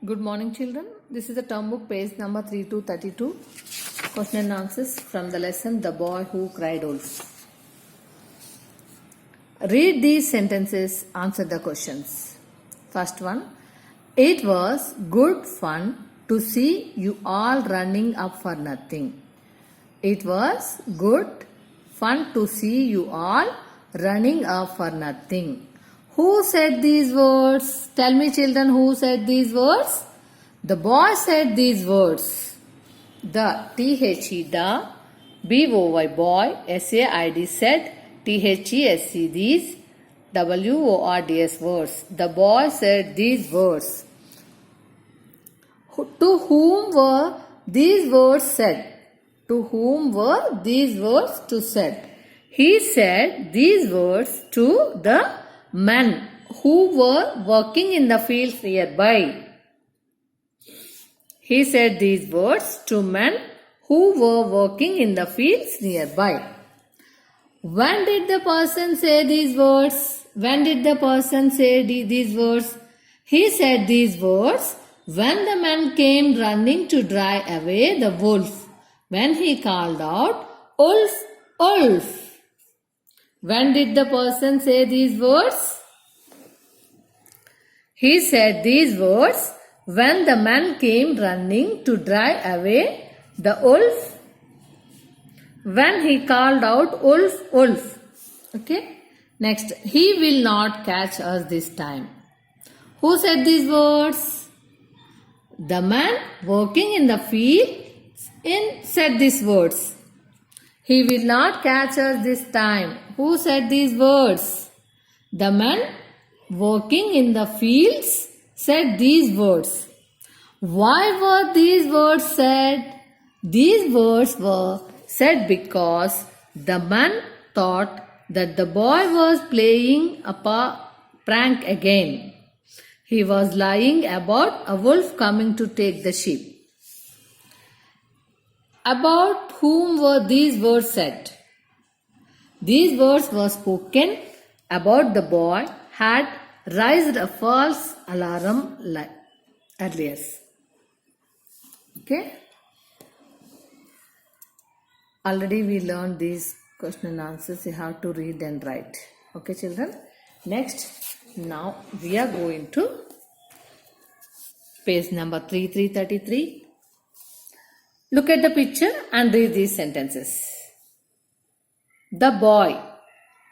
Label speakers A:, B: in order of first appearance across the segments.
A: Good morning, children. This is the term book, page number 3232. Question and answers from the lesson The Boy Who Cried Wolf. Read these sentences, answer the questions. First one. It was good fun to see you all running up for nothing. It was good fun to see you all running up for nothing. Who said these words? Tell me, children, who said these words? The boy said these words. The T-H-E, the B-O-Y, boy, S-A-I-D said, T-H-E-S-C, these, W-O-R-D-S words. The boy said these words. To whom were these words said? To whom were these words to said? He said these words to the men who were working in the fields nearby. He said these words to men who were working in the fields nearby. When did the person say these words? When did the person say these words? He said these words when the man came running to drive away the wolf. When he called out, "Wolf, wolf." When did the person say these words? He said these words when the man came running to drive away the wolf. When he called out, "Wolf, wolf." Okay. Next, he will not catch us this time. Who said these words? The man working in the field said these words. He will not catch us this time. Who said these words? The man working in the fields said these words. Why were these words said? These words were said because the man thought that the boy was playing a prank again. He was lying about a wolf coming to take the sheep. About whom were these words said? These words were spoken about the boy had raised a false alarm earlier. Okay. Already we learned these question and answers. You have to read and write. Okay, children. Next, now we are going to page number 3333. Look at the picture and read these sentences. The boy,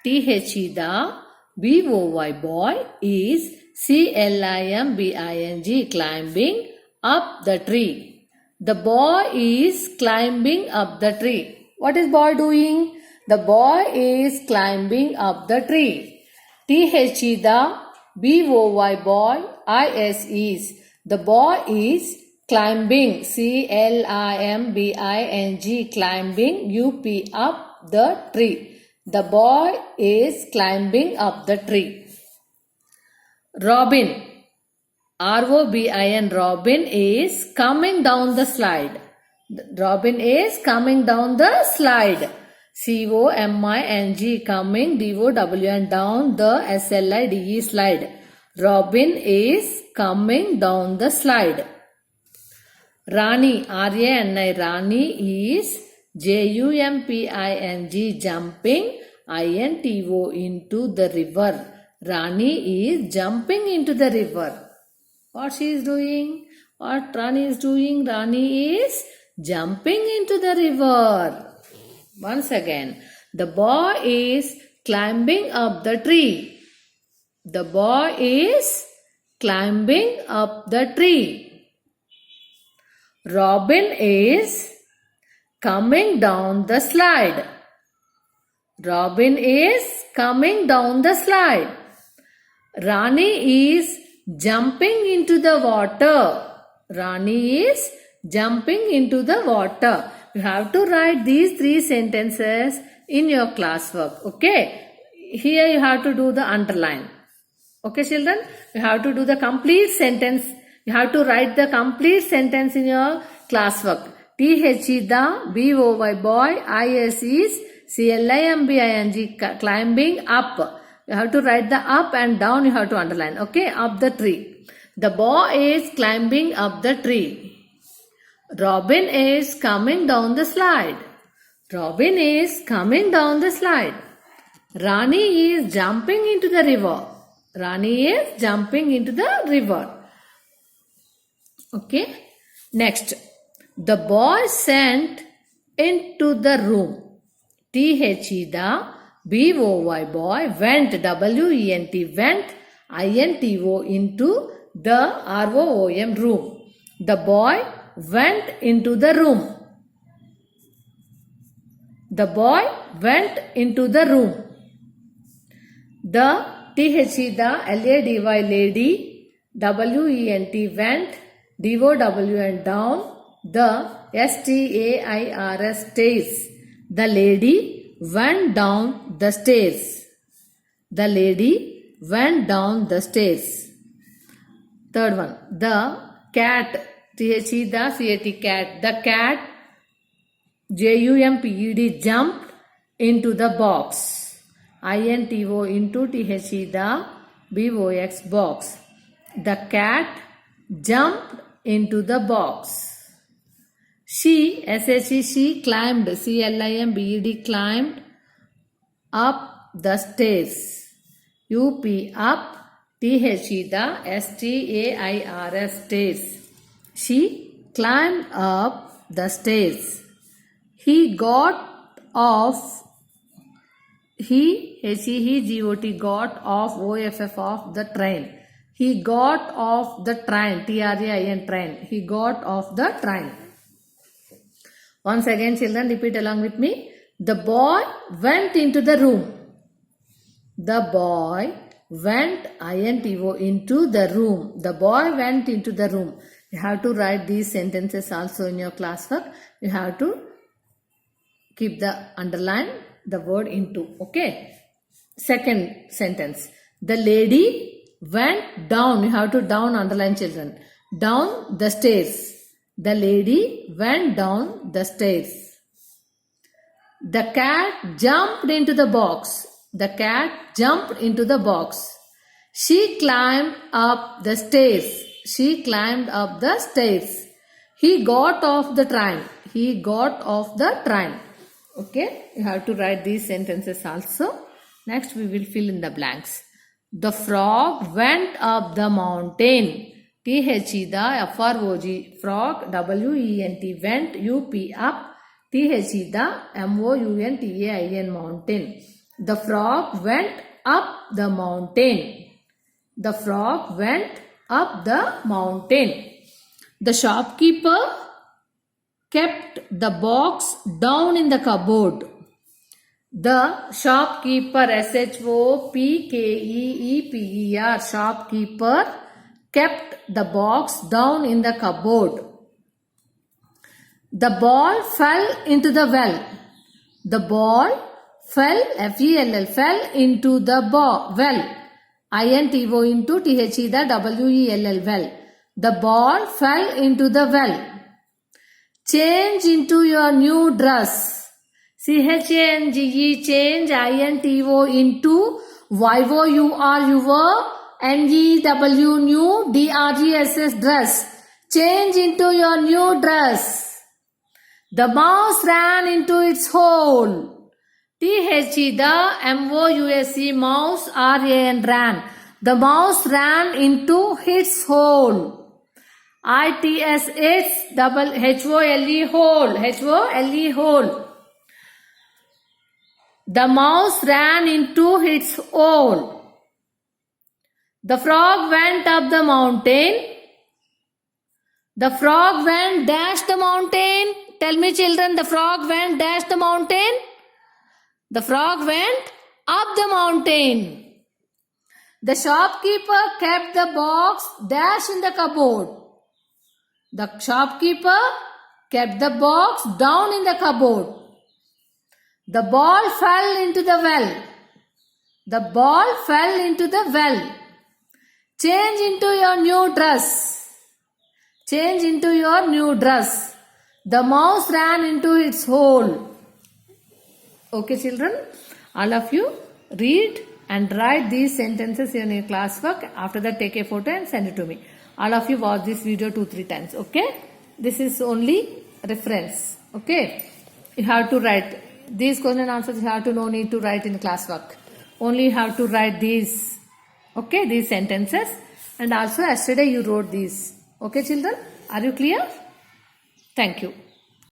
A: T-H-E, the B-O-Y, boy, is C-L-I-M-B-I-N-G, climbing up the tree. The boy is climbing up the tree. What is boy doing? The boy is climbing up the tree. T-H-E, the B-O-Y, boy, I-S is. The boy is climbing, C-L-I-M-B-I-N-G, climbing, U-P, up the tree. The boy is climbing up the tree. Robin, R-O-B-I-N, Robin is coming down the slide. Robin is coming down the slide. C-O-M-I-N-G, coming, D-O-W-N, down the S-L-I-D-E, slide. Robin is coming down the slide. Rani, R-A-N-I, Rani is J-U-M-P-I-N-G, jumping, I-N-T-O, into the river. Rani is jumping into the river. What she is doing? What Rani is doing? Rani is jumping into the river. Once again, the boy is climbing up the tree. The boy is climbing up the tree. Robin is coming down the slide. Robin is coming down the slide. Rani is jumping into the water. Rani is jumping into the water. You have to write these three sentences in your classwork. Okay. Here you have to do the underline. Okay, children. You have to do the complete sentence. You have to write the complete sentence in your classwork. T-H-E, the B-O-Y, boy, I-S is C-L-I-M-B-I-N-G, climbing up. You have to write the up and down, you have to underline. Okay, up the tree. The boy is climbing up the tree. Robin is coming down the slide. Robin is coming down the slide. Rani is jumping into the river. Rani is jumping into the river. Okay. Next. The boy sent into the room. T-H-E the B-O-Y boy went W-E-N-T went I-N-T-O into the R-O-O-M room. The boy went into the room. The boy went into the room. The T-H-E the L-A-D-Y lady W-E-N-T went D-O-W and down. The S-T-A-I-R-S stairs. The lady went down the stairs. The lady went down the stairs. Third one. The cat. T-H-E the C-A-T cat. The cat J-U-M-P-E-D jumped into the box. I-N-T-O into T-H-E the B-O-X box. The cat jumped into the box. She, S-H-E, she climbed, C-L-I-M-B-E-D, climbed up the stairs. U-P, up, T-H-E, the S-T-A-I-R-S, stairs. She climbed up the stairs. He got off, he, H-E, G-O-T, got off, O-F-F, off the train. He got off the train, T-R-A-I-N, train. He got off the train. Once again, children, repeat along with me. The boy went into the room. The boy went, I-N-T-O, into the room. The boy went into the room. You have to write these sentences also in your classwork. You have to keep the underline the word into. Okay. Second sentence. The lady went down. You have to down underline, children. Down the stairs. The lady went down the stairs. The cat jumped into the box. The cat jumped into the box. She climbed up the stairs. She climbed up the stairs. He got off the train. He got off the train. Okay, you have to write these sentences also. Next we will fill in the blanks. The frog went up the mountain. T-H-E the F-R-O-G, frog, W-E-N-T, went, U-P, up, T-H-E the M-O-U-N-T-A-I-N, mountain. The frog went up the mountain. The frog went up the mountain. The shopkeeper kept the box down in the cupboard. The shopkeeper, S-H-O-P-K-E-E-P-E-R, shopkeeper kept the box down in the cupboard. The ball fell into the well. The ball fell, F-E-L-L, fell into the well. I-N-T-O into T-H-E the W-E-L-L, well. The ball fell into the well. Change into your new dress. C-H-A-N-G-E, change, I-N-T-O into Y-O-U-R, your, N-E-W, new, D-R-G-S-S, dress. Change into your new dress. The mouse ran into its hole. T-H-E, the M-O-U-S-E, mouse, R-A-N, ran. The mouse ran into its hole. I-T-S-H, double H-O-L-E, hole, H-O-L-E, hole. The mouse ran into its hole. The frog went up the mountain. The frog went dash the mountain. Tell me, children, the frog went dash the mountain. The frog went up the mountain. The shopkeeper kept the box dash in the cupboard. The shopkeeper kept the box down in the cupboard. The ball fell into the well. The ball fell into the well. Change into your new dress. Change into your new dress. The mouse ran into its hole. Okay, children, all of you read and write these sentences in your classwork. After that, take a photo and send it to me. all of you watch this video 2-3 times. Okay, this is only reference. Okay, you have to write these question and answers. You have to no need to write in classwork. Only you have to write these. Okay, these sentences, and also yesterday you wrote these. Okay, children, are you clear? Thank you.